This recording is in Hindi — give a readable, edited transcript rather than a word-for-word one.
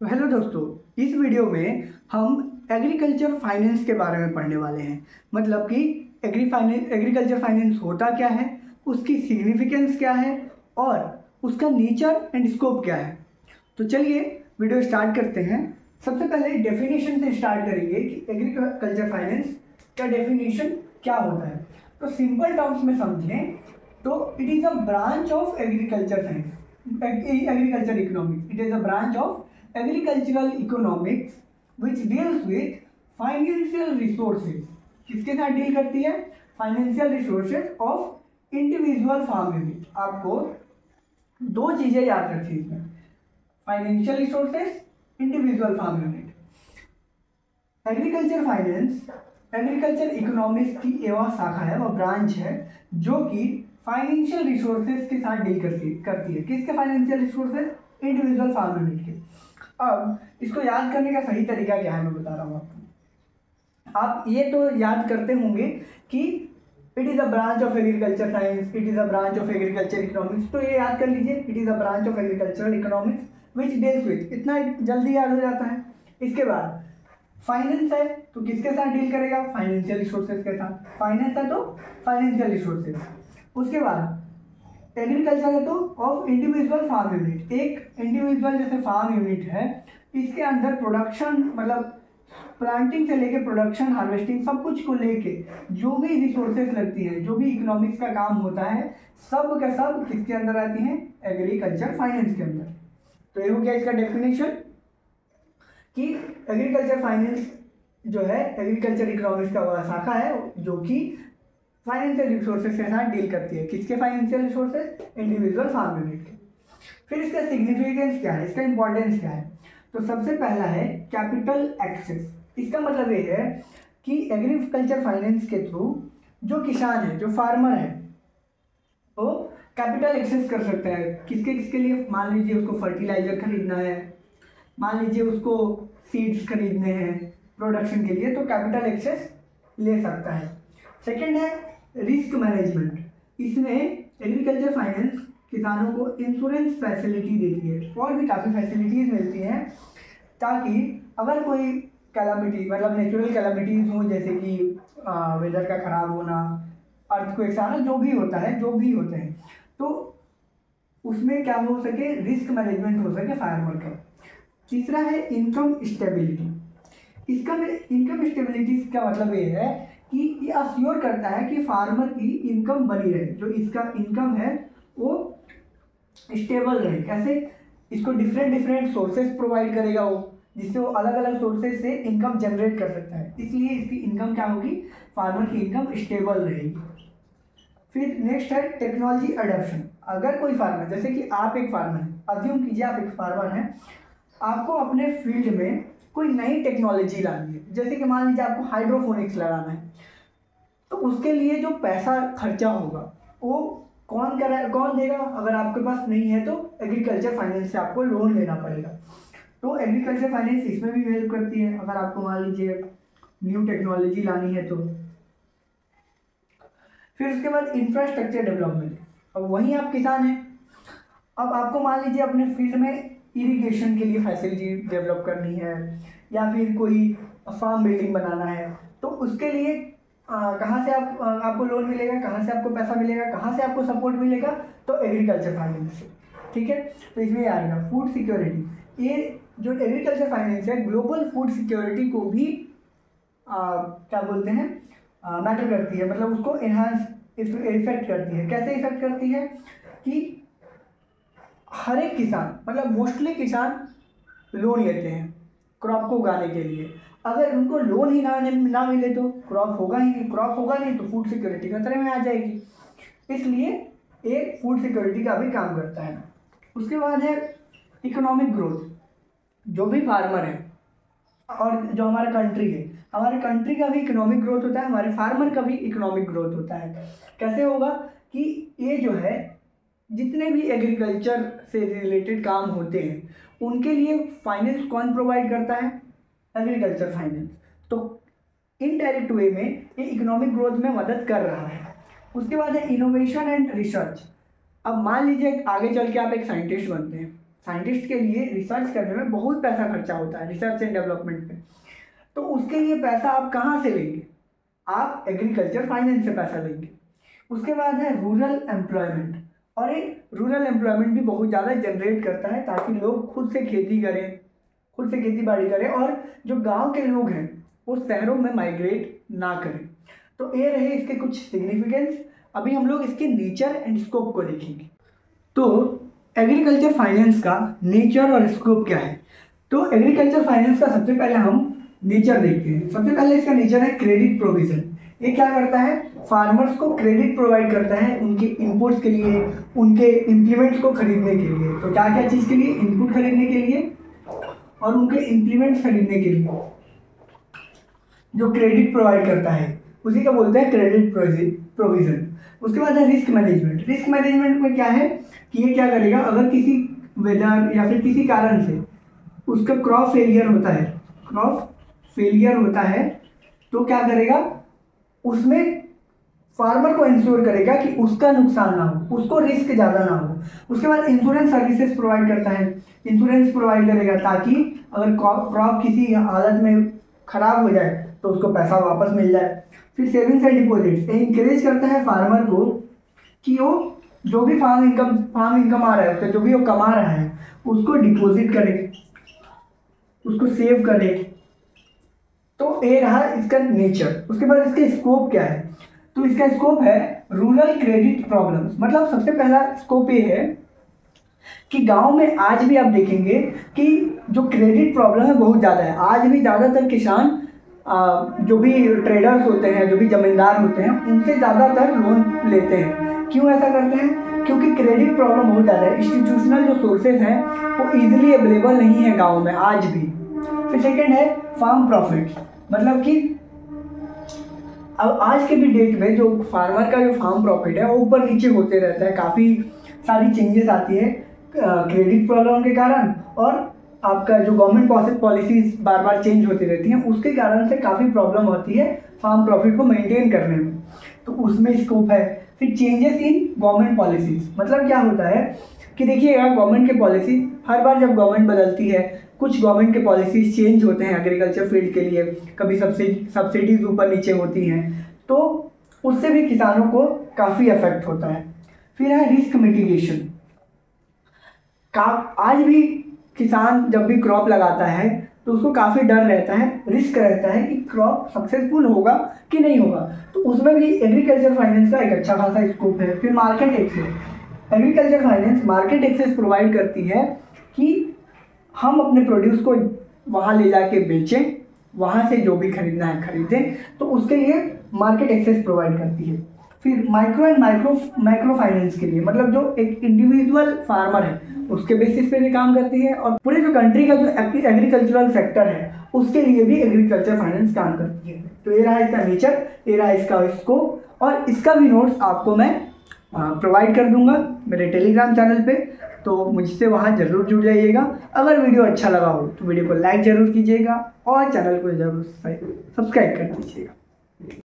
तो हेलो दोस्तों, इस वीडियो में हम एग्रीकल्चर फाइनेंस के बारे में पढ़ने वाले हैं। मतलब कि एग्रीकल्चर फाइनेंस होता क्या है, उसकी सिग्निफिकेंस क्या है और उसका नेचर एंड स्कोप क्या है। तो चलिए वीडियो स्टार्ट करते हैं। सबसे पहले डेफिनेशन से स्टार्ट करेंगे कि एग्रीकल्चर फाइनेंस का डेफिनेशन क्या होता है। तो सिंपल टर्म्स में समझें तो it is a branch of agriculture science, agriculture economics. It is a branch of agricultural economics which deals with financial resources. किसके साथ डील करती है? Financial resources of individual farm unit. आपको दो चीज़ें याद रखिए इसमें, financial resources, individual farm unit. Agriculture finance agriculture economics की एवं शाखा है, वह ब्रांच है जो कि फाइनेंशियल रिसोर्सेज के साथ डील करती है। किसके financial resources? Individual farm unit के। अब इसको याद करने का सही तरीका क्या है मैं बता रहा हूँ आपको। आप ये तो याद करते होंगे कि it is a branch of agriculture science, it is a branch of agriculture economics. तो ये याद कर लीजिए, it is a branch of agricultural economics which deals with, इतना जल्दी याद हो जाता है। इसके बाद फाइनेंस है तो किसके साथ डील करेगा? फाइनेंशियल रिसोर्सेज के साथ। फाइनेंस है तो फाइनेंशियल रिसोर्सेज। उसके बाद एग्रीकल्चर है तो ऑफ इंडिविजुअल फार्म यूनिट। एक इंडिविजुअल जैसे फार्म यूनिट है, इसके अंदर प्रोडक्शन मतलब प्लांटिंग से लेके प्रोडक्शन, हार्वेस्टिंग, सब कुछ को लेके जो भी रिसोर्सेज लगती हैं, जो भी इकोनॉमिक्स का काम होता है, सब का सब किसके अंदर आती हैं? एग्रीकल्चर फाइनेंस के अंदर। तो ये हो गया इसका डेफिनेशन कि एग्रीकल्चर फाइनेंस जो है एग्रीकल्चर इकोनॉमिक्स का वह शाखा है जो कि फाइनेंशियल रिसोर्सेज के साथ डील करती है। किसके financial resources? Individual farm unit के। फिर इसका सिग्निफिकेंस क्या है, इसका इंपॉर्टेंस क्या है? तो सबसे पहला है कैपिटल एक्सेस। इसका मतलब ये है कि एग्रीकल्चर फाइनेंस के थ्रू जो किसान है, जो फार्मर है, वो कैपिटल एक्सेस कर सकता है। किसके किसके लिए? मान लीजिए उसको फर्टिलाइजर खरीदना है, मान लीजिए उसको सीड्स खरीदने हैं प्रोडक्शन के लिए, तो कैपिटल एक्सेस ले सकता है। सेकेंड है रिस्क मैनेजमेंट। इसमें एग्रीकल्चर फाइनेंस किसानों को इंश्योरेंस फैसिलिटी देती है और भी काफ़ी फैसिलिटीज़ मिलती हैं ताकि अगर कोई कैलामिटी मतलब नेचुरल कैलामिटीज़ हो, जैसे कि वेदर का ख़राब होना, अर्थक्वेक्स आना, जो भी होता है, जो भी होते हैं, तो उसमें क्या हो सके? रिस्क मैनेजमेंट हो सके फार्मर का। तीसरा है इनकम स्टेबिलिटी। इसका इनकम स्टेबिलिटी का मतलब ये है कि ये अश्योर करता है कि फार्मर की इनकम बनी रहे, जो इसका इनकम है वो स्टेबल रहे। कैसे? इसको डिफरेंट सोर्सेज प्रोवाइड करेगा वो, जिससे वो अलग अलग सोर्सेज से इनकम जनरेट कर सकता है। इसलिए इसकी इनकम क्या होगी? फार्मर की इनकम स्टेबल रहेगी। फिर नेक्स्ट है टेक्नोलॉजी अडॉप्शन। अगर कोई फार्मर, जैसे कि आप एक फार्मर हैं, अज्यूम कीजिए आप एक फार्मर हैं, आपको अपने फील्ड में कोई नई टेक्नोलॉजी लानी है, जैसे कि मान लीजिए आपको हाइड्रोफोनिक्स लगाना है, तो उसके लिए जो पैसा खर्चा होगा वो कौन देगा? अगर आपके पास नहीं है तो एग्रीकल्चर फाइनेंस से आपको लोन लेना पड़ेगा। तो एग्रीकल्चर फाइनेंस इसमें भी हेल्प करती है अगर आपको मान लीजिए न्यू टेक्नोलॉजी लानी है तो। फिर उसके बाद इंफ्रास्ट्रक्चर डेवलपमेंट। अब वहीं आप किसान हैं, अब आपको मान लीजिए अपने फील्ड में इरिगेशन के लिए फैसिलिटी डेवलप करनी है या फिर कोई फार्म बिल्डिंग बनाना है, तो उसके लिए कहाँ से आपको लोन मिलेगा, कहाँ से आपको पैसा मिलेगा, कहाँ से आपको सपोर्ट मिलेगा? तो एग्रीकल्चर फाइनेंस से। ठीक है, तो इसमें आएगा फूड सिक्योरिटी। ये जो एग्रीकल्चर फाइनेंस है ग्लोबल फूड सिक्योरिटी को भी क्या बोलते हैं, मैटर करती है, मतलब उसको इन्हांस इफेक्ट करती है। कैसे इफेक्ट करती है कि हर एक किसान मतलब मोस्टली किसान लोन लेते हैं क्रॉप को उगाने के लिए। अगर उनको लोन ही ना मिले तो क्रॉप होगा ही नहीं, क्रॉप होगा नहीं तो फूड सिक्योरिटी खतरे में आ जाएगी। इसलिए एक फूड सिक्योरिटी का भी काम करता है। उसके बाद है इकोनॉमिक ग्रोथ। जो भी फार्मर है और जो हमारा कंट्री है, हमारे कंट्री का भी इकोनॉमिक ग्रोथ होता है, हमारे फार्मर का भी इकोनॉमिक ग्रोथ होता है। कैसे होगा कि ये जो है जितने भी एग्रीकल्चर से रिलेटेड काम होते हैं उनके लिए फाइनेंस कौन प्रोवाइड करता है? Agriculture finance. तो इनडायरेक्ट वे में ये इकोनॉमिक ग्रोथ में मदद कर रहा है। उसके बाद है इनोवेशन एंड रिसर्च। अब मान लीजिए आगे चल के आप एक साइंटिस्ट बनते हैं, साइंटिस्ट के लिए रिसर्च करने में बहुत पैसा खर्चा होता है रिसर्च एंड डेवलपमेंट पे। तो उसके लिए पैसा आप कहाँ से लेंगे? आप एग्रीकल्चर फाइनेंस से पैसा लेंगे। उसके बाद है रूरल एम्प्लॉयमेंट, और ये रूरल एम्प्लॉयमेंट भी बहुत ज़्यादा जनरेट करता है ताकि लोग खुद से खेती करें, खुद से खेती बाड़ी करें, और जो गांव के लोग हैं वो शहरों में माइग्रेट ना करें। तो ये रहे इसके कुछ सिग्निफिकेंस। अभी हम लोग इसके नेचर एंड स्कोप को देखेंगे। तो एग्रीकल्चर फाइनेंस का नेचर और स्कोप क्या है? तो एग्रीकल्चर फाइनेंस का सबसे पहले हम नेचर देखते हैं। सबसे पहले इसका नेचर है क्रेडिट प्रोविजन। ये क्या करता है? फार्मर्स को क्रेडिट प्रोवाइड करता है उनके इनपुट्स के लिए, उनके इम्प्लीमेंट्स को खरीदने के लिए। तो क्या क्या चीज़ के लिए? इनपुट खरीदने के लिए और उनके इम्प्लीमेंट्स खरीदने के लिए जो क्रेडिट प्रोवाइड करता है उसी का बोलते हैं क्रेडिट प्रोविजन। उसके बाद है रिस्क मैनेजमेंट। रिस्क मैनेजमेंट में क्या है कि ये क्या करेगा, अगर किसी वेदर या फिर किसी कारण से उसका क्रॉप फेलियर होता है तो क्या करेगा, उसमें फार्मर को इंश्योर करेगा कि उसका नुकसान ना हो, उसको रिस्क ज़्यादा ना हो। उसके बाद इंश्योरेंस सर्विसेज प्रोवाइड करता है। इंश्योरेंस प्रोवाइड करेगा ताकि अगर क्रॉप किसी हालत में ख़राब हो जाए तो उसको पैसा वापस मिल जाए। फिर सेविंग्स एंड डिपॉजिट्स इंकरेज करता है फार्मर को कि वो जो भी फार्म इनकम आ रहा है, उसका जो भी वो कमा रहा है उसको डिपॉजिट करे, उसको सेव करे। तो ये रहा इसका नेचर। उसके बाद इसका स्कोप क्या है? तो इसका स्कोप है रूरल क्रेडिट प्रॉब्लम्स। मतलब सबसे पहला स्कोप ये है कि गांव में आज भी आप देखेंगे कि जो क्रेडिट प्रॉब्लम है बहुत ज़्यादा है। आज भी ज़्यादातर किसान जो भी ट्रेडर्स होते हैं, जो भी ज़मींदार होते हैं, उनसे ज़्यादातर लोन लेते हैं। क्यों ऐसा करते हैं? क्योंकि क्रेडिट प्रॉब्लम बहुत ज़्यादा है। इंस्टीट्यूशनल जो सोर्सेज हैं वो ईजिली अवेलेबल नहीं है गाँव में आज भी। फिर सेकेंड है फार्म प्रॉफिट। मतलब कि अब आज के भी डेट में जो फार्मर का जो फार्म प्रॉफिट है वो ऊपर नीचे होते रहता है। काफ़ी सारी चेंजेस आती है क्रेडिट प्रॉब्लम के कारण, और आपका जो गवर्नमेंट पॉलिसीज बार बार चेंज होती रहती हैं, उसके कारण से काफ़ी प्रॉब्लम होती है फार्म प्रॉफिट को मेंटेन करने में। तो उसमें स्कोप है। फिर चेंजेस इन गवर्नमेंट पॉलिसीज। मतलब क्या होता है कि देखिएगा, गवर्नमेंट के पॉलिसी हर बार जब गवर्नमेंट बदलती है, कुछ गवर्नमेंट के पॉलिसीज चेंज होते हैं एग्रीकल्चर फील्ड के लिए, कभी सब्सिडीज ऊपर नीचे होती हैं, तो उससे भी किसानों को काफ़ी इफेक्ट होता है। फिर है रिस्क मिटिगेशन। आज भी किसान जब भी क्रॉप लगाता है तो उसको काफ़ी डर रहता है, रिस्क रहता है कि क्रॉप सक्सेसफुल होगा कि नहीं होगा। तो उसमें भी एग्रीकल्चर फाइनेंस का एक अच्छा खासा स्कोप है। फिर market access. Agriculture finance market access provide करती है कि हम अपने प्रोड्यूस को वहाँ ले जाके बेचें, वहाँ से जो भी खरीदना है खरीदें। तो उसके लिए मार्केट एक्सेस प्रोवाइड करती है। फिर माइक्रो एंड माइक्रो फाइनेंस के लिए, मतलब जो एक इंडिविजुअल फार्मर है उसके बेसिस पे भी काम करती है, और पूरे जो कंट्री का जो एग्रीकल्चरल सेक्टर है उसके लिए भी एग्रीकल्चर फाइनेंस काम करती है। तो ये रहा इसका नेचर, ये रहा इसका स्कोप, और इसका भी नोट्स आपको मैं प्रोवाइड कर दूंगा मेरे टेलीग्राम चैनल पे। तो मुझसे वहाँ ज़रूर जुड़ जाइएगा। अगर वीडियो अच्छा लगा हो तो वीडियो को लाइक ज़रूर कीजिएगा और चैनल को ज़रूर सब्सक्राइब कर दीजिएगा।